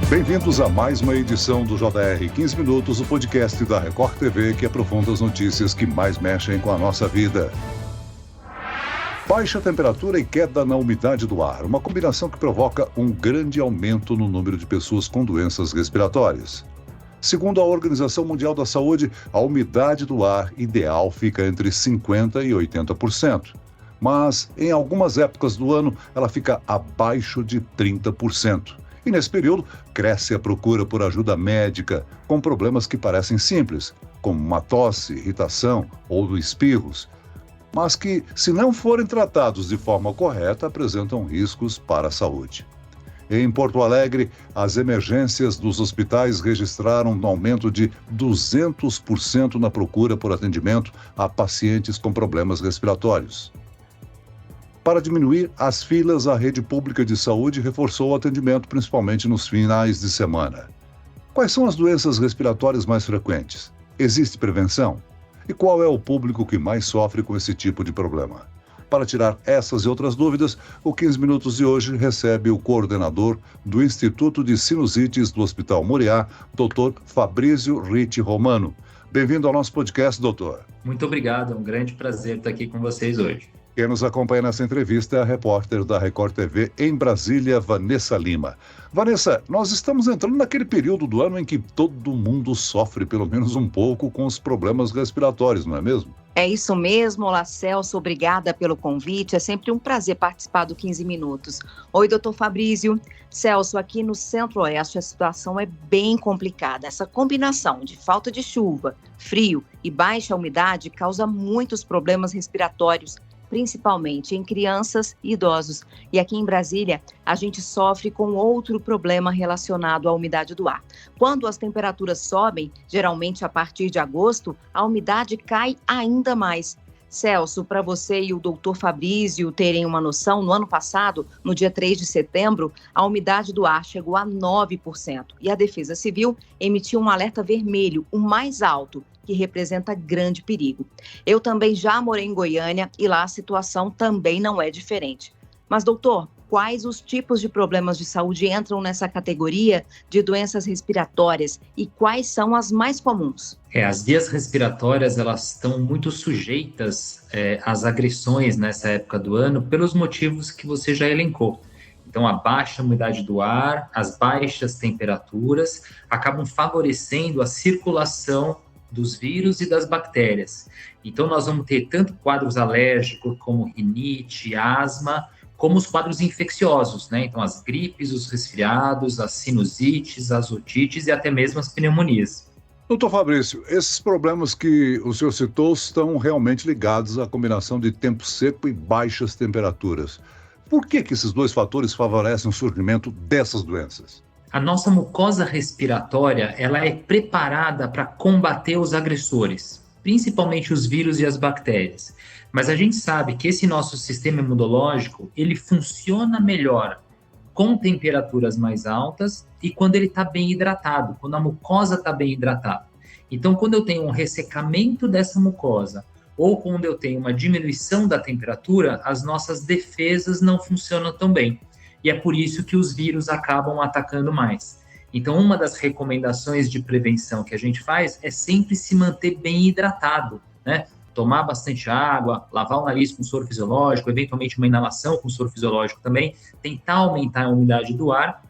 Bem-vindos a mais uma edição do JR 15 Minutos, o podcast da Record TV que aprofunda as notícias que mais mexem com a nossa vida. Baixa temperatura e queda na umidade do ar, uma combinação que provoca um grande aumento no número de pessoas com doenças respiratórias. Segundo a Organização Mundial da Saúde, a umidade do ar ideal fica entre 50% e 80%. Mas, em algumas épocas do ano, ela fica abaixo de 30%. E nesse período, cresce a procura por ajuda médica com problemas que parecem simples, como uma tosse, irritação ou espirros, mas que, se não forem tratados de forma correta, apresentam riscos para a saúde. Em Porto Alegre, as emergências dos hospitais registraram um aumento de 200% na procura por atendimento a pacientes com problemas respiratórios. Para diminuir as filas, a rede pública de saúde reforçou o atendimento, principalmente nos finais de semana. Quais são as doenças respiratórias mais frequentes? Existe prevenção? E qual é o público que mais sofre com esse tipo de problema? Para tirar essas e outras dúvidas, o 15 Minutos de hoje recebe o coordenador do Instituto de Sinusites do Hospital Moriá, Dr. Fabrício Ricci Romano. Bem-vindo ao nosso podcast, doutor. Muito obrigado, é um grande prazer estar aqui com vocês hoje. Quem nos acompanha nessa entrevista é a repórter da Record TV em Brasília, Vanessa Lima. Vanessa, nós estamos entrando naquele período do ano em que todo mundo sofre pelo menos um pouco com os problemas respiratórios, não é mesmo? É isso mesmo. Olá, Celso, obrigada pelo convite. É sempre um prazer participar do 15 Minutos. Oi, doutor Fabrício. Celso, aqui no Centro-Oeste a situação é bem complicada. Essa combinação de falta de chuva, frio e baixa umidade causa muitos problemas respiratórios, principalmente em crianças e idosos. E aqui em Brasília, a gente sofre com outro problema relacionado à umidade do ar. Quando as temperaturas sobem, geralmente a partir de agosto, a umidade cai ainda mais. Celso, para você e o doutor Fabrício terem uma noção, no ano passado, no dia 3 de setembro, a umidade do ar chegou a 9% e a Defesa Civil emitiu um alerta vermelho, o mais alto, que representa grande perigo. Eu também já morei em Goiânia e lá a situação também não é diferente. Mas, doutor, quais os tipos de problemas de saúde entram nessa categoria de doenças respiratórias e quais são as mais comuns? As vias respiratórias, elas estão muito sujeitas às agressões nessa época do ano pelos motivos que você já elencou. Então, a baixa umidade do ar, as baixas temperaturas acabam favorecendo a circulação dos vírus e das bactérias. Então, nós vamos ter tanto quadros alérgicos como rinite, asma, como os quadros infecciosos, né? Então, as gripes, os resfriados, as sinusites, as otites e até mesmo as pneumonias. Doutor Fabrício, esses problemas que o senhor citou estão realmente ligados à combinação de tempo seco e baixas temperaturas. Por que esses dois fatores favorecem o surgimento dessas doenças? A nossa mucosa respiratória, ela é preparada para combater os agressores, principalmente os vírus e as bactérias. Mas a gente sabe que esse nosso sistema imunológico, ele funciona melhor com temperaturas mais altas e quando ele está bem hidratado, quando a mucosa está bem hidratada. Então, quando eu tenho um ressecamento dessa mucosa ou quando eu tenho uma diminuição da temperatura, as nossas defesas não funcionam tão bem. E é por isso que os vírus acabam atacando mais. Então, uma das recomendações de prevenção que a gente faz é sempre se manter bem hidratado, né? Tomar bastante água, lavar o nariz com soro fisiológico, eventualmente uma inalação com soro fisiológico também, tentar aumentar a umidade do ar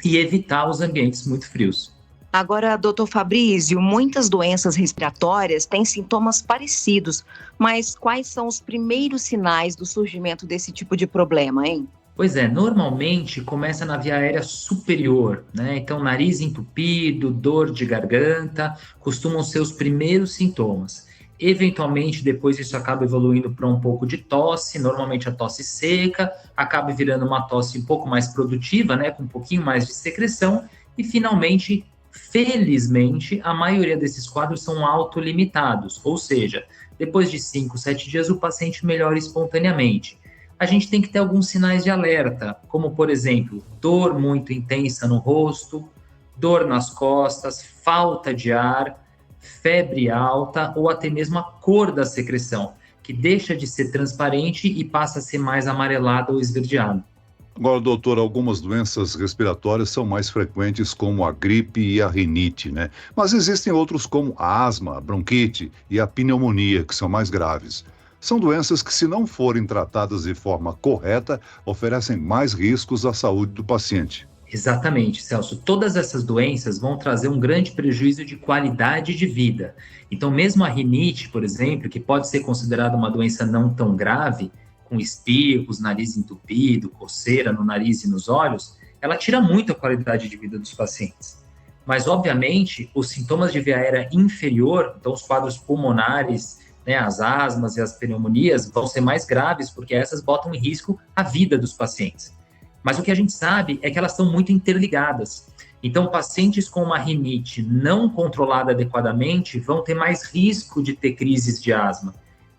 e evitar os ambientes muito frios. Agora, doutor Fabrício, muitas doenças respiratórias têm sintomas parecidos, mas quais são os primeiros sinais do surgimento desse tipo de problema, hein? Pois é, normalmente começa na via aérea superior, né? Então, nariz entupido, dor de garganta, costumam ser os primeiros sintomas. Eventualmente, depois isso acaba evoluindo para um pouco de tosse, normalmente a tosse seca, acaba virando uma tosse um pouco mais produtiva, né? Com um pouquinho mais de secreção, e finalmente, felizmente, a maioria desses quadros são autolimitados, ou seja, depois de 5, 7 dias o paciente melhora espontaneamente. A gente tem que ter alguns sinais de alerta, como, por exemplo, dor muito intensa no rosto, dor nas costas, falta de ar, febre alta ou até mesmo a cor da secreção, que deixa de ser transparente e passa a ser mais amarelada ou esverdeada. Agora, doutor, algumas doenças respiratórias são mais frequentes, como a gripe e a rinite, né? Mas existem outros como a asma, a bronquite e a pneumonia, que são mais graves. São doenças que, se não forem tratadas de forma correta, oferecem mais riscos à saúde do paciente. Exatamente, Celso. Todas essas doenças vão trazer um grande prejuízo de qualidade de vida. Então, mesmo a rinite, por exemplo, que pode ser considerada uma doença não tão grave, com espirros, nariz entupido, coceira no nariz e nos olhos, ela tira muito a qualidade de vida dos pacientes. Mas, obviamente, os sintomas de via aérea inferior, então os quadros pulmonares, né, as asmas e as pneumonias, vão ser mais graves, porque essas botam em risco a vida dos pacientes. Mas o que a gente sabe é que elas estão muito interligadas. Então, pacientes com uma rinite não controlada adequadamente vão ter mais risco de ter crises de asma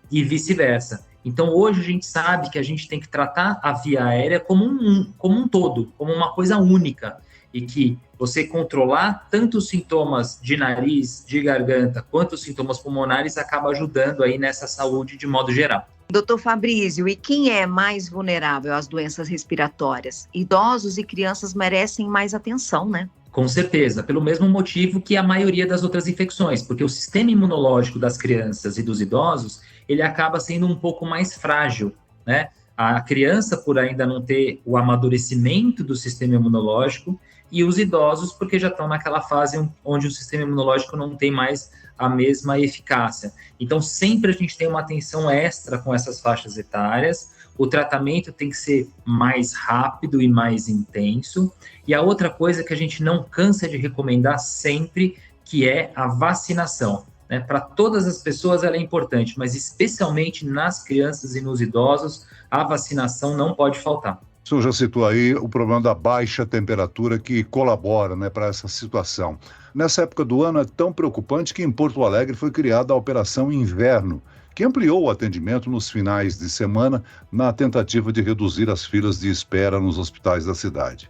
e vice-versa. Então, hoje a gente sabe que a gente tem que tratar a via aérea como um todo, como uma coisa única, e que você controlar tanto os sintomas de nariz, de garganta, quanto os sintomas pulmonares acaba ajudando aí nessa saúde de modo geral. Doutor Fabrício, e quem é mais vulnerável às doenças respiratórias? Idosos e crianças merecem mais atenção, né? Com certeza, pelo mesmo motivo que a maioria das outras infecções, porque o sistema imunológico das crianças e dos idosos, ele acaba sendo um pouco mais frágil, né? A criança, por ainda não ter o amadurecimento do sistema imunológico, e os idosos, porque já estão naquela fase onde o sistema imunológico não tem mais a mesma eficácia. Então, sempre a gente tem uma atenção extra com essas faixas etárias, o tratamento tem que ser mais rápido e mais intenso, e a outra coisa que a gente não cansa de recomendar sempre, que é a vacinação. Né? Para todas as pessoas ela é importante, mas especialmente nas crianças e nos idosos, a vacinação não pode faltar. O senhor já citou aí o problema da baixa temperatura que colabora, né, para essa situação. Nessa época do ano é tão preocupante que em Porto Alegre foi criada a Operação Inverno, que ampliou o atendimento nos finais de semana na tentativa de reduzir as filas de espera nos hospitais da cidade.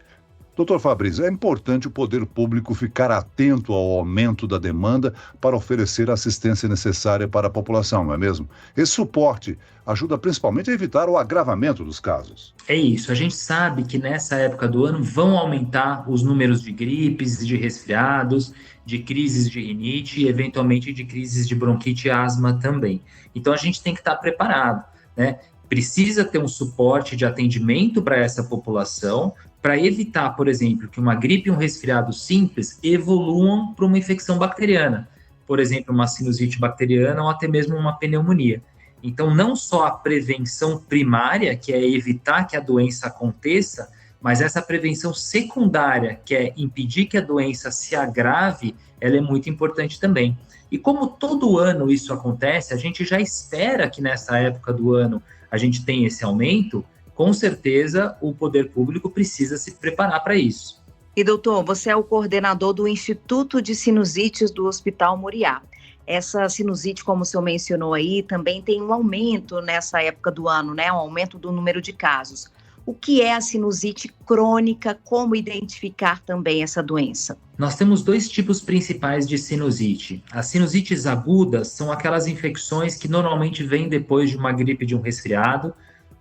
Doutor Fabrício, é importante o poder público ficar atento ao aumento da demanda para oferecer a assistência necessária para a população, não é mesmo? Esse suporte ajuda principalmente a evitar o agravamento dos casos. É isso, a gente sabe que nessa época do ano vão aumentar os números de gripes, de resfriados, de crises de rinite e eventualmente de crises de bronquite e asma também. Então a gente tem que estar preparado, né? Precisa ter um suporte de atendimento para essa população, para evitar, por exemplo, que uma gripe e um resfriado simples evoluam para uma infecção bacteriana, por exemplo, uma sinusite bacteriana ou até mesmo uma pneumonia. Então, não só a prevenção primária, que é evitar que a doença aconteça, mas essa prevenção secundária, que é impedir que a doença se agrave, ela é muito importante também. E como todo ano isso acontece, a gente já espera que nessa época do ano a gente tenha esse aumento. Com certeza, o poder público precisa se preparar para isso. E, doutor, você é o coordenador do Instituto de Sinusites do Hospital Moriá. Essa sinusite, como o senhor mencionou aí, também tem um aumento nessa época do ano, né? Um aumento do número de casos. O que é a sinusite crônica? Como identificar também essa doença? Nós temos dois tipos principais de sinusite. As sinusites agudas são aquelas infecções que normalmente vêm depois de uma gripe, de um resfriado.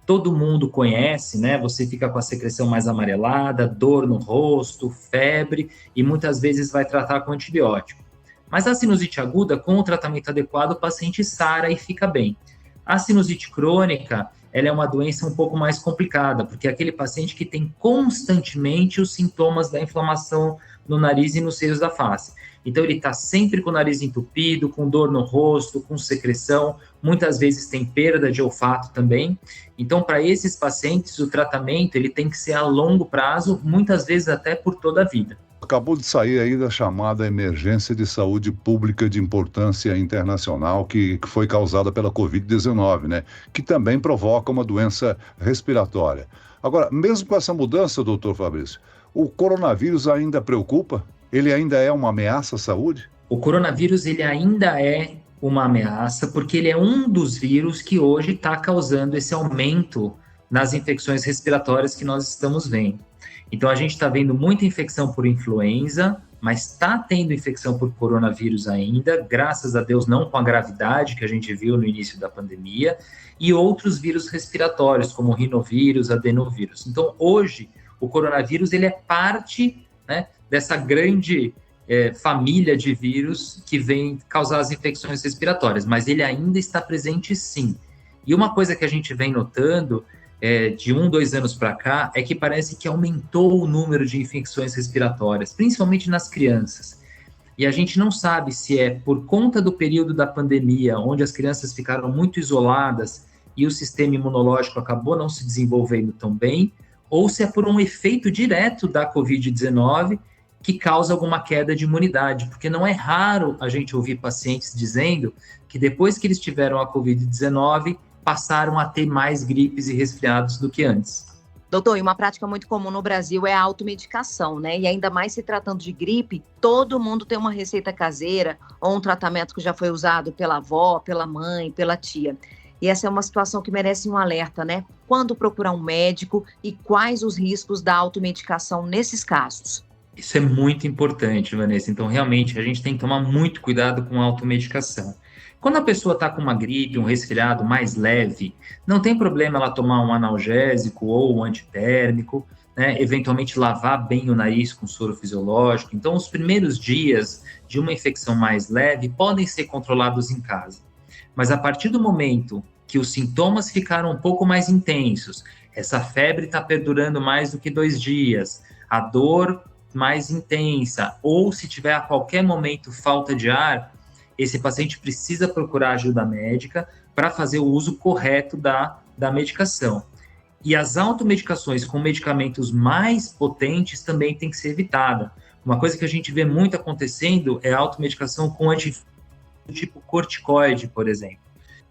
Todo mundo conhece, né? Você fica com a secreção mais amarelada, dor no rosto, febre e muitas vezes vai tratar com antibiótico. Mas a sinusite aguda, com o tratamento adequado, o paciente sara e fica bem. A sinusite crônica, ela é uma doença um pouco mais complicada, porque é aquele paciente que tem constantemente os sintomas da inflamação no nariz e nos seios da face. Então, ele está sempre com o nariz entupido, com dor no rosto, com secreção, muitas vezes tem perda de olfato também. Então, para esses pacientes, o tratamento ele tem que ser a longo prazo, muitas vezes até por toda a vida. Acabou de sair aí da chamada emergência de saúde pública de importância internacional que foi causada pela Covid-19, né? Que também provoca uma doença respiratória. Agora, mesmo com essa mudança, doutor Fabrício, o coronavírus ainda preocupa? Ele ainda é uma ameaça à saúde? O coronavírus ele ainda é uma ameaça porque ele é um dos vírus que hoje está causando esse aumento nas infecções respiratórias que nós estamos vendo. Então, a gente está vendo muita infecção por influenza, mas está tendo infecção por coronavírus ainda, graças a Deus não com a gravidade que a gente viu no início da pandemia, e outros vírus respiratórios, como o rinovírus, adenovírus. Então, hoje, o coronavírus ele é parte, né, dessa grande família de vírus que vem causar as infecções respiratórias, mas ele ainda está presente sim. E uma coisa que a gente vem notando de 2 anos para cá é que parece que aumentou o número de infecções respiratórias, principalmente nas crianças. E a gente não sabe se é por conta do período da pandemia, onde as crianças ficaram muito isoladas e o sistema imunológico acabou não se desenvolvendo tão bem, ou se é por um efeito direto da Covid-19 que causa alguma queda de imunidade, porque não é raro a gente ouvir pacientes dizendo que depois que eles tiveram a Covid-19, passaram a ter mais gripes e resfriados do que antes. Doutor, e uma prática muito comum no Brasil é a automedicação, né? E ainda mais se tratando de gripe, todo mundo tem uma receita caseira ou um tratamento que já foi usado pela avó, pela mãe, pela tia. E essa é uma situação que merece um alerta, né? Quando procurar um médico e quais os riscos da automedicação nesses casos? Isso é muito importante, Vanessa. Então, realmente, a gente tem que tomar muito cuidado com a automedicação. Quando a pessoa está com uma gripe, um resfriado mais leve, não tem problema ela tomar um analgésico ou um antitérmico, né? Eventualmente lavar bem o nariz com soro fisiológico. Então, os primeiros dias de uma infecção mais leve podem ser controlados em casa. Mas a partir do momento que os sintomas ficaram um pouco mais intensos, essa febre está perdurando mais do que 2 dias, a dor mais intensa, ou se tiver a qualquer momento falta de ar, esse paciente precisa procurar ajuda médica para fazer o uso correto da medicação. E as automedicações com medicamentos mais potentes também tem que ser evitada. Uma coisa que a gente vê muito acontecendo é a automedicação com antivírico tipo corticoide, por exemplo,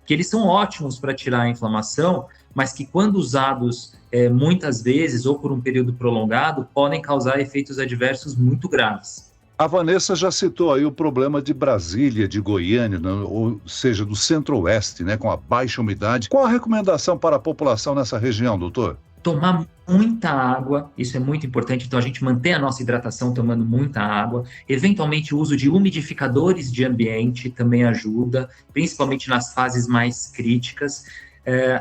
que eles são ótimos para tirar a inflamação, mas que quando usados muitas vezes ou por um período prolongado, podem causar efeitos adversos muito graves. A Vanessa já citou aí o problema de Brasília, de Goiânia, né? Ou seja, do centro-oeste, né, com a baixa umidade. Qual a recomendação para a população nessa região, doutor? Tomar muita água, isso é muito importante, então a gente mantém a nossa hidratação tomando muita água. Eventualmente o uso de umidificadores de ambiente também ajuda, principalmente nas fases mais críticas.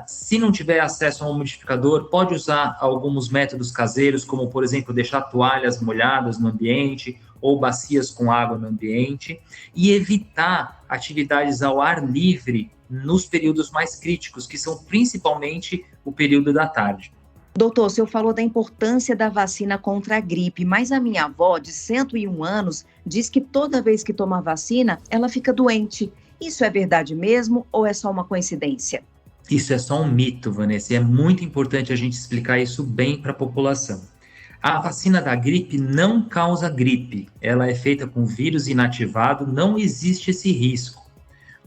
Se não tiver acesso a um umidificador, pode usar alguns métodos caseiros, como por exemplo deixar toalhas molhadas no ambiente ou bacias com água no ambiente, e evitar atividades ao ar livre nos períodos mais críticos, que são principalmente o período da tarde. Doutor, o senhor falou da importância da vacina contra a gripe, mas a minha avó, de 101 anos, diz que toda vez que toma vacina, ela fica doente. Isso é verdade mesmo ou é só uma coincidência? Isso é só um mito, Vanessa, e é muito importante a gente explicar isso bem para a população. A vacina da gripe não causa gripe, ela é feita com vírus inativado, não existe esse risco.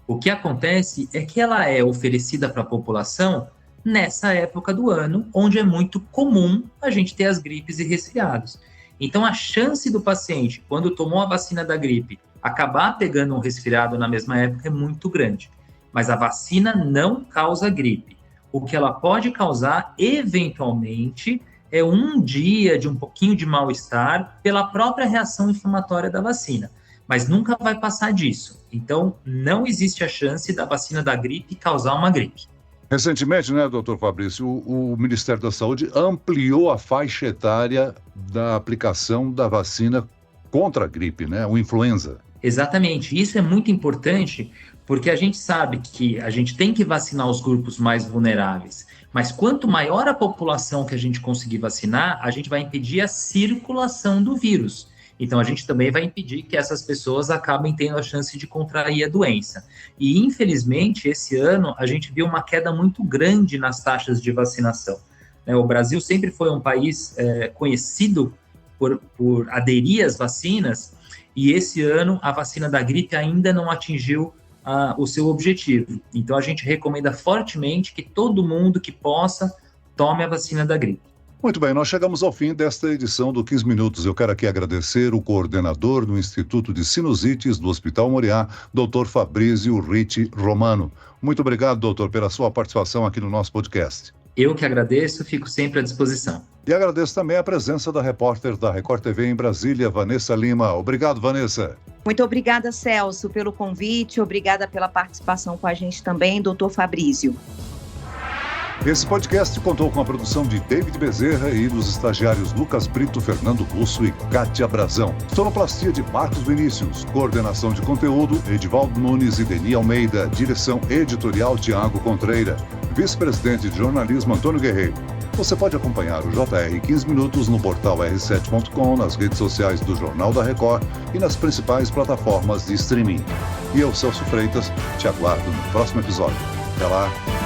O que acontece é que ela é oferecida para a população nessa época do ano, onde é muito comum a gente ter as gripes e resfriados. Então, a chance do paciente, quando tomou a vacina da gripe, acabar pegando um resfriado na mesma época é muito grande. Mas a vacina não causa gripe. O que ela pode causar, eventualmente, é um dia de um pouquinho de mal-estar pela própria reação inflamatória da vacina. Mas nunca vai passar disso. Então, não existe a chance da vacina da gripe causar uma gripe. Recentemente, né, doutor Fabrício, o Ministério da Saúde ampliou a faixa etária da aplicação da vacina contra a gripe, né, o influenza. Exatamente. Isso é muito importante porque a gente sabe que a gente tem que vacinar os grupos mais vulneráveis. Mas quanto maior a população que a gente conseguir vacinar, a gente vai impedir a circulação do vírus. Então, a gente também vai impedir que essas pessoas acabem tendo a chance de contrair a doença. E, infelizmente, esse ano, a gente viu uma queda muito grande nas taxas de vacinação. O Brasil sempre foi um país conhecido por aderir às vacinas, e esse ano a vacina da gripe ainda não atingiu o seu objetivo. Então, a gente recomenda fortemente que todo mundo que possa tome a vacina da gripe. Muito bem, nós chegamos ao fim desta edição do 15 Minutos. Eu quero aqui agradecer o coordenador do Instituto de Sinusites do Hospital Moriá, Dr. Fabrício Ricci Romano. Muito obrigado, doutor, pela sua participação aqui no nosso podcast. Eu que agradeço, fico sempre à disposição. E agradeço também a presença da repórter da Record TV em Brasília, Vanessa Lima. Obrigado, Vanessa. Muito obrigada, Celso, pelo convite. Obrigada pela participação com a gente também, doutor Fabrício. Esse podcast contou com a produção de David Bezerra e dos estagiários Lucas Brito, Fernando Russo e Kátia Brazão. Sonoplastia de Marcos Vinícius. Coordenação de conteúdo, Edivaldo Nunes e Deni Almeida. Direção editorial, Tiago Contreira. Vice-presidente de jornalismo, Antônio Guerreiro. Você pode acompanhar o JR 15 Minutos no portal r7.com, nas redes sociais do Jornal da Record e nas principais plataformas de streaming. E eu, Celso Freitas, te aguardo no próximo episódio. Até lá!